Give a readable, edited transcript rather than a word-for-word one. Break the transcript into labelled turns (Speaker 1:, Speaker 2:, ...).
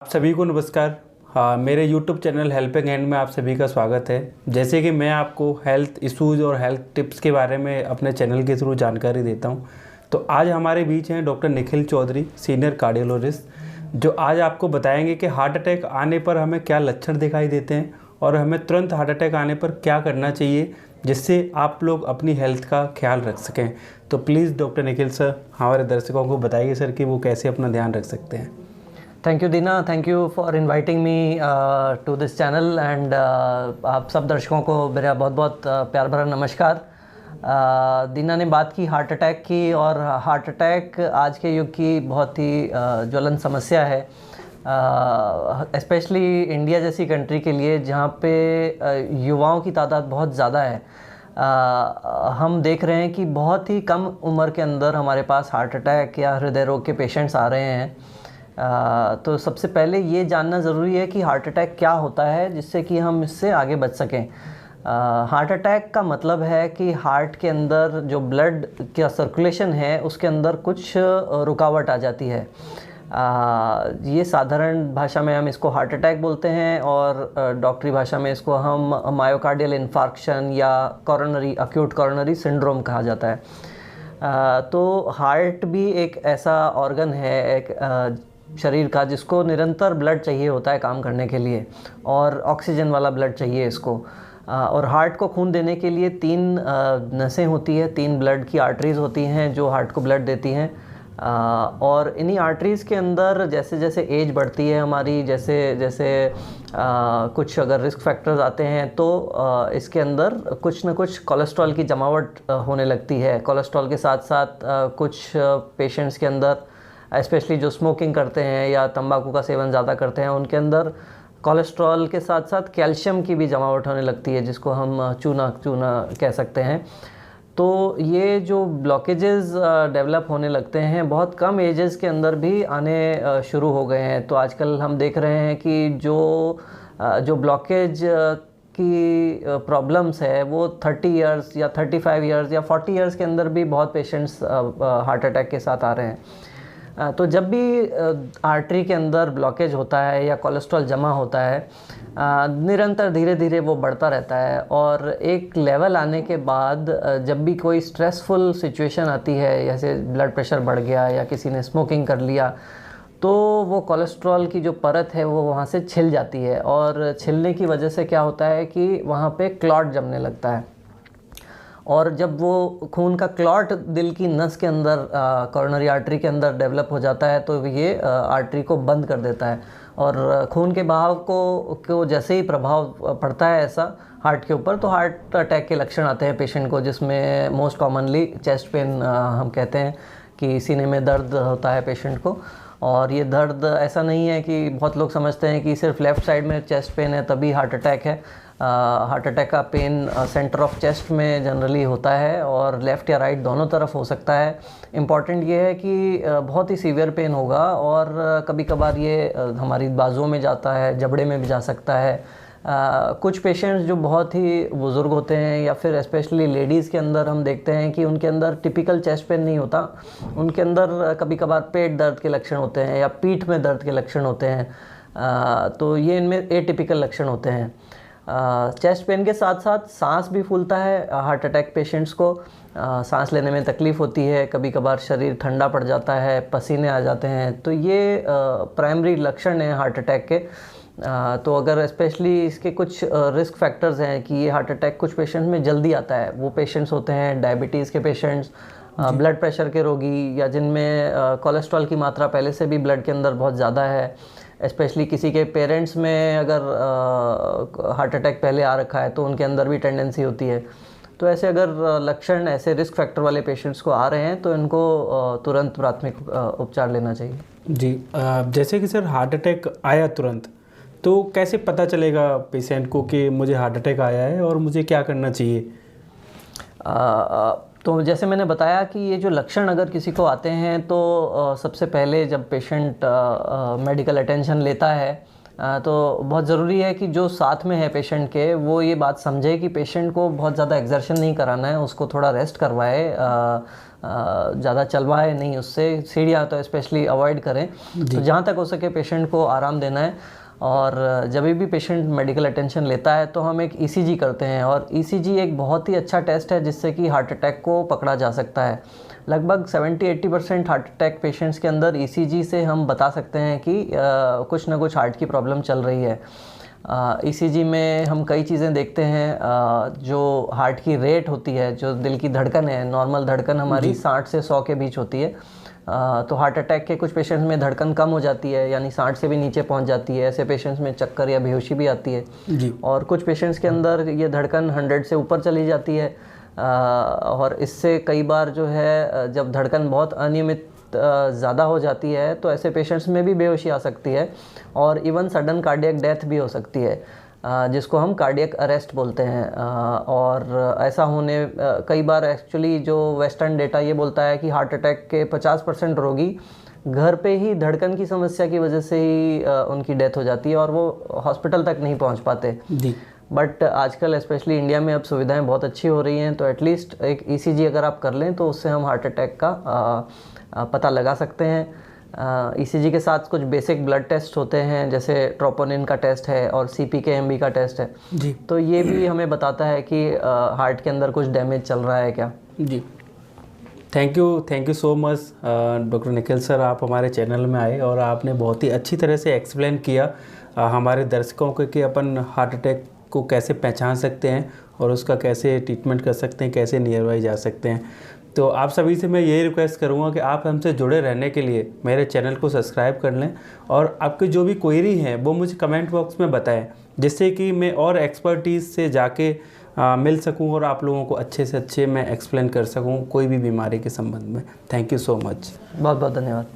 Speaker 1: आप सभी को नमस्कार। हाँ, मेरे YouTube चैनल हेल्पिंग हैंड में आप सभी का स्वागत है। जैसे कि मैं आपको हेल्थ इश्यूज़ और हेल्थ टिप्स के बारे में अपने चैनल के थ्रू जानकारी देता हूँ। तो आज हमारे बीच हैं doctor Nikhil Chaudhary, senior cardiologist, जो आज आपको बताएंगे कि हार्ट अटैक आने पर हमें क्या लक्षण दिखाई देते हैं और हमें तुरंत हार्ट अटैक आने पर क्या करना चाहिए, जिससे आप लोग अपनी हेल्थ का ख्याल रख सकें। तो प्लीज़ डॉक्टर निखिल सर हमारे दर्शकों को बताइए सर कि वो कैसे अपना ध्यान रख सकते हैं।
Speaker 2: Thank you Deena, thank you for inviting me to this channel and आप सब दर्शकों को मेरा बहुत बहुत प्यार भरा नमस्कार। दीना ने बात की हार्ट अटैक की, और हार्ट अटैक आज के युग की बहुत ही ज्वलन समस्या है, स्पेशली इंडिया जैसी कंट्री के लिए जहाँ पे युवाओं की तादाद बहुत ज़्यादा है। हम देख रहे हैं कि बहुत ही कम उम्र के अंदर हमारे पास हार्ट अटैक या हृदय रोग के पेशेंट्स आ रहे हैं। तो सबसे पहले ये जानना ज़रूरी है कि हार्ट अटैक क्या होता है, जिससे कि हम इससे आगे बच सकें। हार्ट अटैक का मतलब है कि हार्ट के अंदर जो ब्लड का सर्कुलेशन है उसके अंदर कुछ रुकावट आ जाती है। ये साधारण भाषा में हम इसको हार्ट अटैक बोलते हैं, और डॉक्टरी भाषा में इसको हम मायोकार्डियल इन्फार्क्शन या कॉरोनरी अक्यूट कॉरोनरी सिंड्रोम कहा जाता है। तो हार्ट भी एक ऐसा ऑर्गन है, एक शरीर का, जिसको निरंतर ब्लड चाहिए होता है काम करने के लिए, और ऑक्सीजन वाला ब्लड चाहिए इसको। और हार्ट को खून देने के लिए तीन नसें होती है, तीन ब्लड की आर्टरीज़ होती हैं जो हार्ट को ब्लड देती हैं। और इन्हीं आर्टरीज़ के अंदर जैसे जैसे एज बढ़ती है हमारी, जैसे जैसे कुछ अगर रिस्क फैक्टर्स आते हैं तो इसके अंदर कुछ न कुछ कोलेस्ट्रॉल की जमावट होने लगती है। कोलेस्ट्रॉल के साथ साथ कुछ पेशेंट्स के अंदर, स्पेशली जो स्मोकिंग करते हैं या तंबाकू का सेवन ज़्यादा करते हैं, उनके अंदर कोलेस्ट्रॉल के साथ साथ कैल्शियम की भी जमावट होने लगती है, जिसको हम चूना कह सकते हैं। तो ये जो ब्लॉकेजेस डेवलप होने लगते हैं बहुत कम एजेस के अंदर भी आने शुरू हो गए हैं। तो आजकल हम देख रहे हैं कि जो ब्लॉकेज की प्रॉब्लम्स है वो 30 इयर्स या 35 इयर्स या 40 इयर्स के अंदर भी बहुत पेशेंट्स हार्ट अटैक के साथ आ रहे हैं। तो जब भी आर्टरी के अंदर ब्लॉकेज होता है या कोलेस्ट्रॉल जमा होता है, निरंतर धीरे धीरे वो बढ़ता रहता है, और एक लेवल आने के बाद जब भी कोई स्ट्रेसफुल सिचुएशन आती है, जैसे ब्लड प्रेशर बढ़ गया या किसी ने स्मोकिंग कर लिया, तो वो कोलेस्ट्रॉल की जो परत है वो वहाँ से छिल जाती है, और छिलने की वजह से क्या होता है कि वहाँ पे क्लॉट जमने लगता है। और जब वो खून का क्लॉट दिल की नस के अंदर, कॉरोनरी आर्टरी के अंदर डेवलप हो जाता है, तो ये आर्टरी को बंद कर देता है, और खून के बहाव को जैसे ही प्रभाव पड़ता है ऐसा हार्ट के ऊपर, तो हार्ट अटैक के लक्षण आते हैं पेशेंट को, जिसमें मोस्ट कॉमनली चेस्ट पेन, हम कहते हैं कि सीने में दर्द होता है पेशेंट को। और ये दर्द ऐसा नहीं है कि बहुत लोग समझते हैं कि सिर्फ लेफ़्ट साइड में चेस्ट पेन है तभी हार्ट अटैक है। हार्ट अटैक का पेन सेंटर ऑफ चेस्ट में जनरली होता है, और लेफ़्ट या राइट दोनों तरफ हो सकता है। इम्पॉर्टेंट ये है कि बहुत ही सीवियर पेन होगा, और कभी कभार ये हमारी बाजुओं में जाता है, जबड़े में भी जा सकता है। कुछ पेशेंट्स जो बहुत ही बुज़ुर्ग होते हैं, या फिर स्पेशली लेडीज़ के अंदर हम देखते हैं कि उनके अंदर टिपिकल चेस्ट पेन नहीं होता, उनके अंदर कभी कभार पेट दर्द के लक्षण होते हैं या पीठ में दर्द के लक्षण होते हैं। तो ये इनमें एटिपिकल लक्षण होते हैं। चेस्ट पेन के साथ साथ सांस भी फूलता है हार्ट अटैक पेशेंट्स को। सांस लेने में तकलीफ़ होती है, कभी कभार शरीर ठंडा पड़ जाता है, पसीने आ जाते हैं। तो ये प्राइमरी लक्षण हैं हार्ट अटैक के। तो अगर स्पेशली इसके कुछ रिस्क फैक्टर्स हैं कि ये हार्ट अटैक कुछ पेशेंट्स में जल्दी आता है, वो पेशेंट्स होते हैं डायबिटीज़ के पेशेंट्स, ब्लड प्रेशर के रोगी, या जिनमें कोलेस्ट्रॉल की मात्रा पहले से भी ब्लड के अंदर बहुत ज़्यादा है। स्पेशली किसी के पेरेंट्स में अगर हार्ट अटैक पहले आ रखा है तो उनके अंदर भी टेंडेंसी होती है। तो ऐसे अगर लक्षण ऐसे रिस्क फैक्टर वाले पेशेंट्स को आ रहे हैं तो इनको तुरंत प्राथमिक उपचार लेना चाहिए। जी,
Speaker 1: जैसे कि सर हार्ट अटैक आया तुरंत, तो कैसे पता चलेगा पेशेंट को कि मुझे हार्ट अटैक आया है और मुझे क्या करना चाहिए?
Speaker 2: तो जैसे मैंने बताया कि ये जो लक्षण अगर किसी को आते हैं तो सबसे पहले जब पेशेंट मेडिकल अटेंशन लेता है तो बहुत ज़रूरी है कि जो साथ में है पेशेंट के वो ये बात समझे कि पेशेंट को बहुत ज़्यादा एक्सर्शन नहीं कराना है, उसको थोड़ा रेस्ट करवाए, ज़्यादा चलवाए नहीं, उससे सीढ़ियाँ तो स्पेशली अवॉइड करें। तो जहाँ तक हो सके पेशेंट को आराम देना है। और जब भी पेशेंट मेडिकल अटेंशन लेता है तो हम एक ईसीजी करते हैं, और ईसीजी एक बहुत ही अच्छा टेस्ट है जिससे कि हार्ट अटैक को पकड़ा जा सकता है। लगभग 70-80% हार्ट अटैक पेशेंट्स के अंदर ईसीजी से हम बता सकते हैं कि कुछ ना कुछ हार्ट की प्रॉब्लम चल रही है। ईसीजी में हम कई चीज़ें देखते हैं, जो हार्ट की रेट होती है, जो दिल की धड़कन है, नॉर्मल धड़कन हमारी 60 से 100 के बीच होती है। तो हार्ट अटैक के कुछ पेशेंट्स में धड़कन कम हो जाती है, यानी 60 से भी नीचे पहुंच जाती है। ऐसे पेशेंट्स में चक्कर या बेहोशी भी आती है
Speaker 1: जी। और
Speaker 2: कुछ पेशेंट्स के अंदर ये धड़कन 100 से ऊपर चली जाती है, और इससे कई बार जो है जब धड़कन बहुत अनियमित ज़्यादा हो जाती है तो ऐसे पेशेंट्स में भी बेहोशी आ सकती है, और इवन सडन कार्डियक डेथ भी हो सकती है, जिसको हम कार्डियक अरेस्ट बोलते हैं। और ऐसा होने कई बार एक्चुअली जो वेस्टर्न डेटा ये बोलता है कि हार्ट अटैक के 50% रोगी घर पे ही धड़कन की समस्या की वजह से ही उनकी डेथ हो जाती है और वो हॉस्पिटल तक नहीं पहुंच पाते जी। बट आजकल स्पेशली इंडिया में अब सुविधाएं बहुत अच्छी हो रही हैं, तो एटलीस्ट एक ईसीजी अगर आप कर लें तो उससे हम हार्ट अटैक का पता लगा सकते हैं। ईसीजी के साथ कुछ बेसिक ब्लड टेस्ट होते हैं, जैसे ट्रोपोनिन का टेस्ट है और CPK-MB का टेस्ट है जी। तो ये भी हमें बताता है कि हार्ट के अंदर कुछ डैमेज चल रहा है क्या जी।
Speaker 1: Thank you so much doctor Nikhil sir, आप हमारे चैनल में आए और आपने बहुत ही अच्छी तरह से एक्सप्लेन किया हमारे दर्शकों को कि अपन हार्ट अटैक को कैसे पहचान सकते हैं और उसका कैसे ट्रीटमेंट कर सकते हैं, कैसे नियर बाई जा सकते हैं। तो आप सभी से मैं यही रिक्वेस्ट करूंगा कि आप हमसे जुड़े रहने के लिए मेरे चैनल को सब्सक्राइब कर लें, और आपकी जो भी क्वेरी है वो मुझे कमेंट बॉक्स में बताएं, जिससे कि मैं और एक्सपर्टीज़ से जाके मिल सकूं और आप लोगों को अच्छे से अच्छे मैं एक्सप्लेन कर सकूं कोई भी बीमारी के संबंध में। Thank you so much.
Speaker 2: बहुत बहुत धन्यवाद।